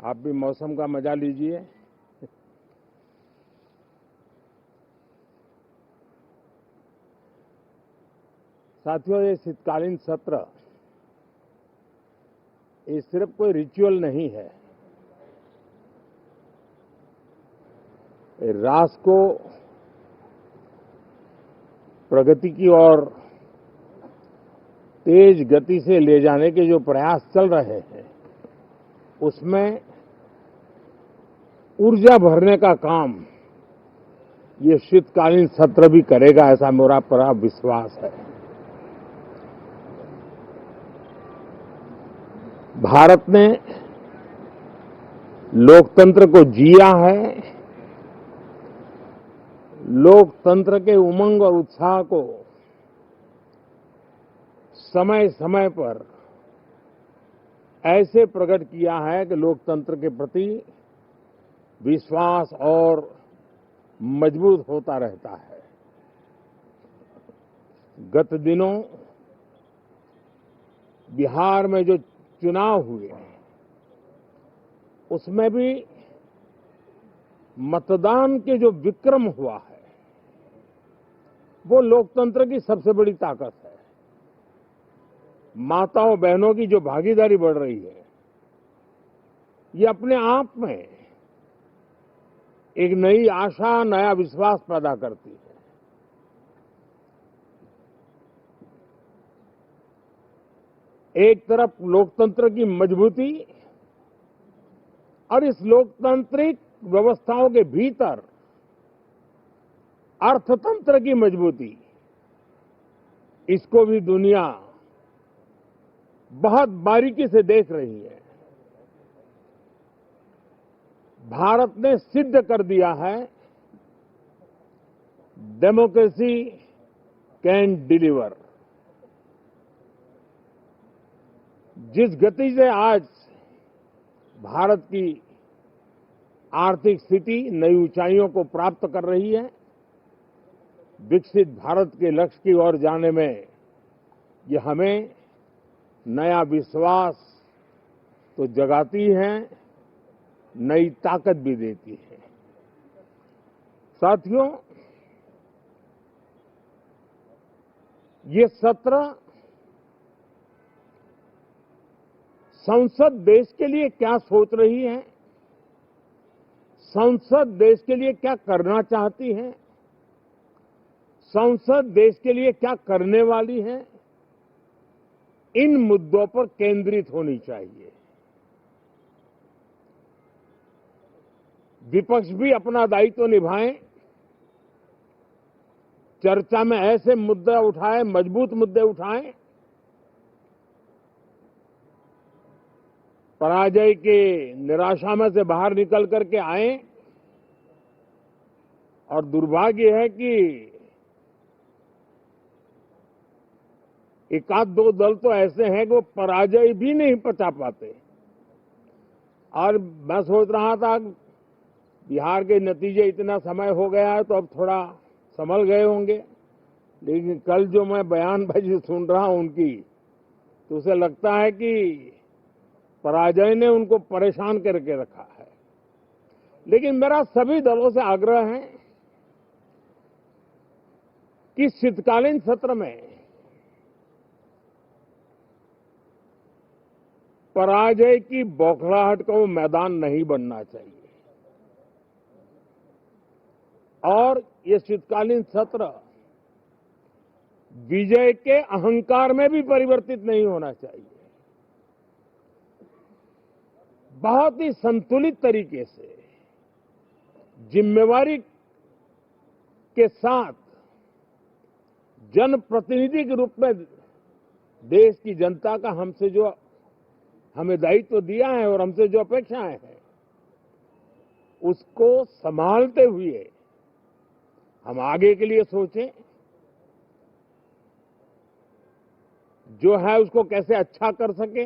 आप भी मौसम का मजा लीजिए। साथियों, ये शीतकालीन सत्र ये सिर्फ कोई रिचुअल नहीं है। राष्ट्र को प्रगति की ओर तेज गति से ले जाने के जो प्रयास चल रहे हैं, उसमें ऊर्जा भरने का काम ये शीतकालीन सत्र भी करेगा, ऐसा मेरा पूरा विश्वास है। भारत ने लोकतंत्र को जिया है, लोकतंत्र के उमंग और उत्साह को समय समय पर ऐसे प्रकट किया है कि लोकतंत्र के प्रति विश्वास और मजबूत होता रहता है। गत दिनों बिहार में जो चुनाव हुए, उसमें भी मतदान के जो विक्रम हुआ है, वो लोकतंत्र की सबसे बड़ी ताकत है। माताओं बहनों की जो भागीदारी बढ़ रही है, ये अपने आप में एक नई आशा, नया विश्वास पैदा करती है। एक तरफ लोकतंत्र की मजबूती और इस लोकतांत्रिक व्यवस्थाओं के भीतर अर्थतंत्र की मजबूती, इसको भी दुनिया बहुत बारीकी से देख रही है। भारत ने सिद्ध कर दिया है, डेमोक्रेसी कैन डिलीवर। जिस गति से आज भारत की आर्थिक स्थिति नई ऊंचाइयों को प्राप्त कर रही है, विकसित भारत के लक्ष्य की ओर जाने में ये हमें नया विश्वास तो जगाती है, नई ताकत भी देती है। साथियों, ये सत्र संसद देश के लिए क्या सोच रही है, संसद देश के लिए क्या करना चाहती है, संसद देश के लिए क्या करने वाली है, इन मुद्दों पर केंद्रित होनी चाहिए। विपक्ष भी अपना दायित्व निभाएं, चर्चा में ऐसे मुद्दे उठाएं, मजबूत मुद्दे उठाएं, पराजय के निराशा में से बाहर निकल करके आए। और दुर्भाग्य है कि एक आध दो दल तो ऐसे हैं कि वो पराजय भी नहीं पचा पाते। और मैं सोच रहा था बिहार के नतीजे इतना समय हो गया है तो अब थोड़ा संभल गए होंगे, लेकिन कल जो मैं बयानबाजी सुन रहा हूं उनकी, तो उसे लगता है कि पराजय ने उनको परेशान करके रखा है। लेकिन मेरा सभी दलों से आग्रह है कि शीतकालीन सत्र में पराजय की बौखलाहट का वो मैदान नहीं बनना चाहिए। और ये शीतकालीन सत्र विजय के अहंकार में भी परिवर्तित नहीं होना चाहिए। बहुत ही संतुलित तरीके से, जिम्मेवारी के साथ, जनप्रतिनिधि के रूप में देश की जनता का हमसे जो हमें दायित्व दिया है और हमसे जो अपेक्षाएं हैं, उसको संभालते हुए हम आगे के लिए सोचें। जो है उसको कैसे अच्छा कर सके,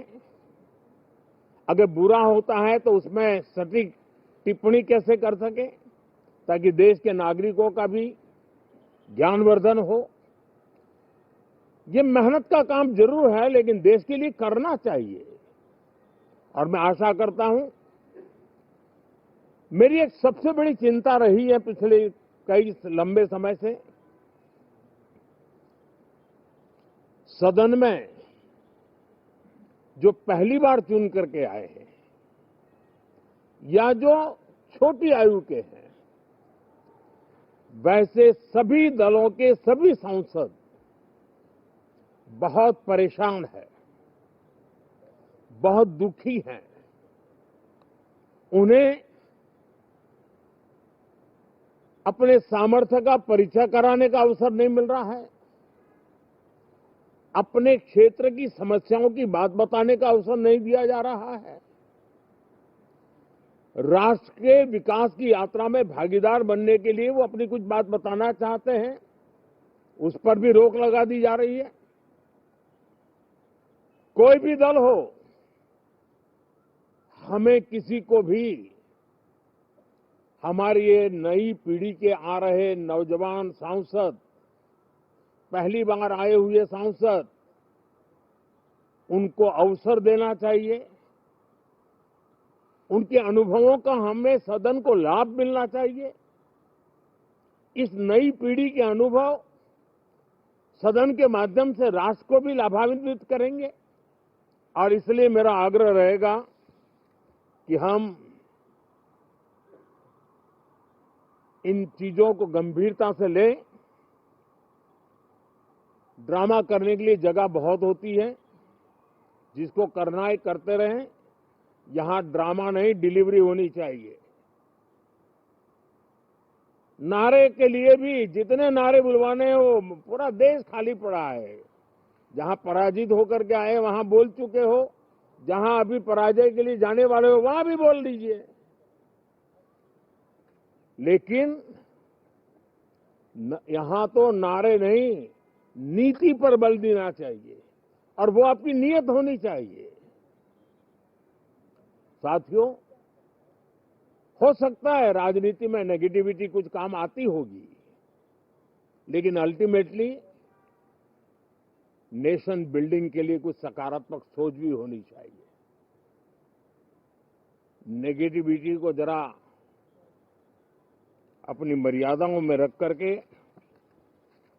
अगर बुरा होता है तो उसमें सटीक टिप्पणी कैसे कर सके, ताकि देश के नागरिकों का भी ज्ञानवर्धन हो। ये मेहनत का काम जरूर है, लेकिन देश के लिए करना चाहिए। और मैं आशा करता हूं मेरी एक सबसे बड़ी चिंता रही है पिछले कई लंबे समय से, सदन में जो पहली बार चुन करके आए हैं या जो छोटी आयु के हैं, वैसे सभी दलों के सभी सांसद बहुत परेशान हैं, बहुत दुखी हैं। उन्हें अपने सामर्थ्य का परिचय कराने का अवसर नहीं मिल रहा है, अपने क्षेत्र की समस्याओं की बात बताने का अवसर नहीं दिया जा रहा है। राष्ट्र के विकास की यात्रा में भागीदार बनने के लिए वो अपनी कुछ बात बताना चाहते हैं, उस पर भी रोक लगा दी जा रही है। कोई भी दल हो, हमें किसी को भी हमारी ये नई पीढ़ी के आ रहे नौजवान सांसद, पहली बार आए हुए सांसद, उनको अवसर देना चाहिए। उनके अनुभवों का हमें सदन को लाभ मिलना चाहिए। इस नई पीढ़ी के अनुभव सदन के माध्यम से राष्ट्र को भी लाभान्वित करेंगे और इसलिए मेरा आग्रह रहेगा कि हम इन चीजों को गंभीरता से लें। ड्रामा करने के लिए जगह बहुत होती है, जिसको करना है करते रहें। यहां ड्रामा नहीं, डिलीवरी होनी चाहिए। नारे के लिए भी जितने नारे बुलवाने हैं, वो पूरा देश खाली पड़ा है। जहां पराजित होकर के आए वहां बोल चुके हो, जहां अभी पराजय के लिए जाने वाले हो वहां भी बोल दीजिए, लेकिन यहां तो नारे नहीं, नीति पर बल देना चाहिए और वो आपकी नीयत होनी चाहिए। साथियों, हो सकता है राजनीति में नेगेटिविटी कुछ काम आती होगी, लेकिन अल्टीमेटली नेशन बिल्डिंग के लिए कुछ सकारात्मक सोच भी होनी चाहिए। नेगेटिविटी को जरा अपनी मर्यादाओं में रख करके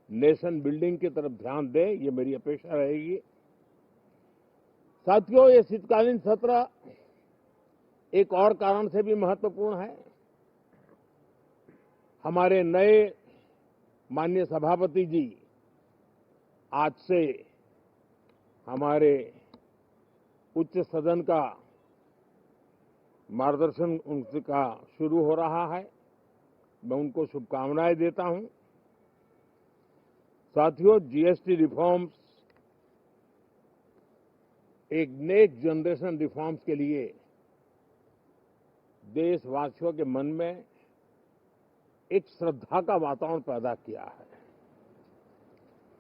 नेशन बिल्डिंग की तरफ ध्यान दे, ये मेरी अपेक्षा रहेगी। साथियों, ये शीतकालीन सत्र एक और कारण से भी महत्वपूर्ण है। हमारे नए माननीय सभापति जी आज से हमारे उच्च सदन का मार्गदर्शन उनका शुरू हो रहा है। मैं उनको शुभकामनाएं देता हूं। साथियों, जीएसटी रिफॉर्म्स एक नेक्स्ट जनरेशन रिफॉर्म्स के लिए देशवासियों के मन में एक श्रद्धा का वातावरण पैदा किया है।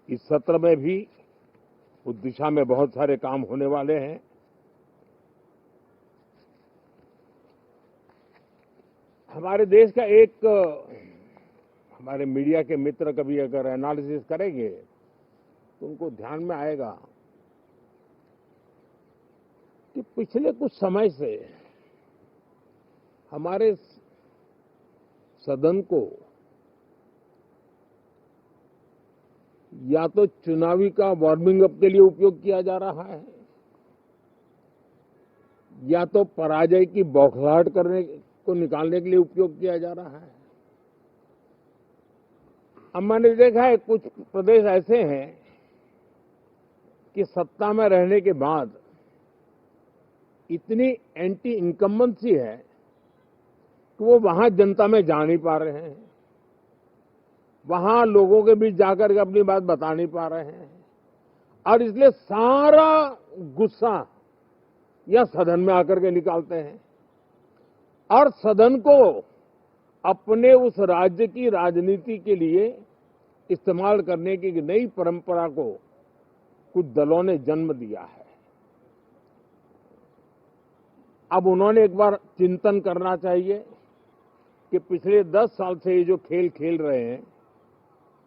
इस सत्र में भी उस दिशा में बहुत सारे काम होने वाले हैं। हमारे देश का एक हमारे मीडिया के मित्र कभी अगर एनालिसिस करेंगे तो उनको ध्यान में आएगा कि पिछले कुछ समय से हमारे सदन को या तो चुनावी का वार्मिंग अप के लिए उपयोग किया जा रहा है, या तो पराजय की बौखलाहट करने को निकालने के लिए उपयोग किया जा रहा है। अब मैंने देखा है कुछ प्रदेश ऐसे हैं कि सत्ता में रहने के बाद इतनी एंटी इनकम्बेंसी है कि वो वहां जनता में जा नहीं पा रहे हैं, वहां लोगों के बीच जाकर के अपनी बात बता नहीं पा रहे हैं, और इसलिए सारा गुस्सा या सदन में आकर के निकालते हैं और सदन को अपने उस राज्य की राजनीति के लिए इस्तेमाल करने की नई परंपरा को कुछ दलों ने जन्म दिया है। अब उन्होंने एक बार चिंतन करना चाहिए कि पिछले 10 साल से ये जो खेल खेल रहे हैं,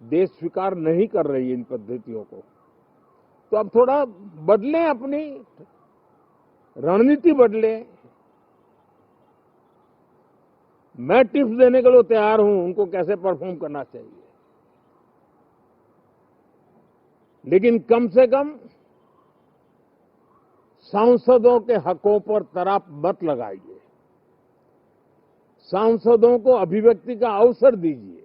देश स्वीकार नहीं कर रही है इन पद्धतियों को, तो अब थोड़ा बदलें, अपनी रणनीति बदलें। मैं टिप्स देने के लिए तैयार हूं उनको कैसे परफॉर्म करना चाहिए, लेकिन कम से कम सांसदों के हकों पर तराप मत लगाइए, सांसदों को अभिव्यक्ति का अवसर दीजिए,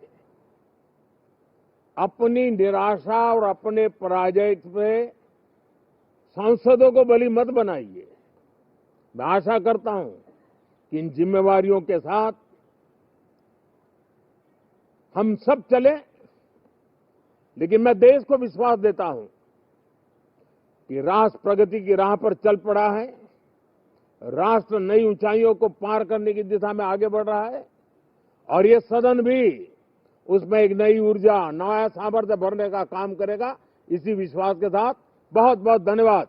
अपनी निराशा और अपने पराजय पे सांसदों को बलि मत बनाइए। मैं आशा करता हूं कि इन जिम्मेवारियों के साथ हम सब चलें, लेकिन मैं देश को विश्वास देता हूं कि राष्ट्र प्रगति की राह पर चल पड़ा है, राष्ट्र नई ऊंचाइयों को पार करने की दिशा में आगे बढ़ रहा है और ये सदन भी उसमें एक नई ऊर्जा, नया सामर्थ्य भरने का काम करेगा। इसी विश्वास के साथ बहुत बहुत धन्यवाद।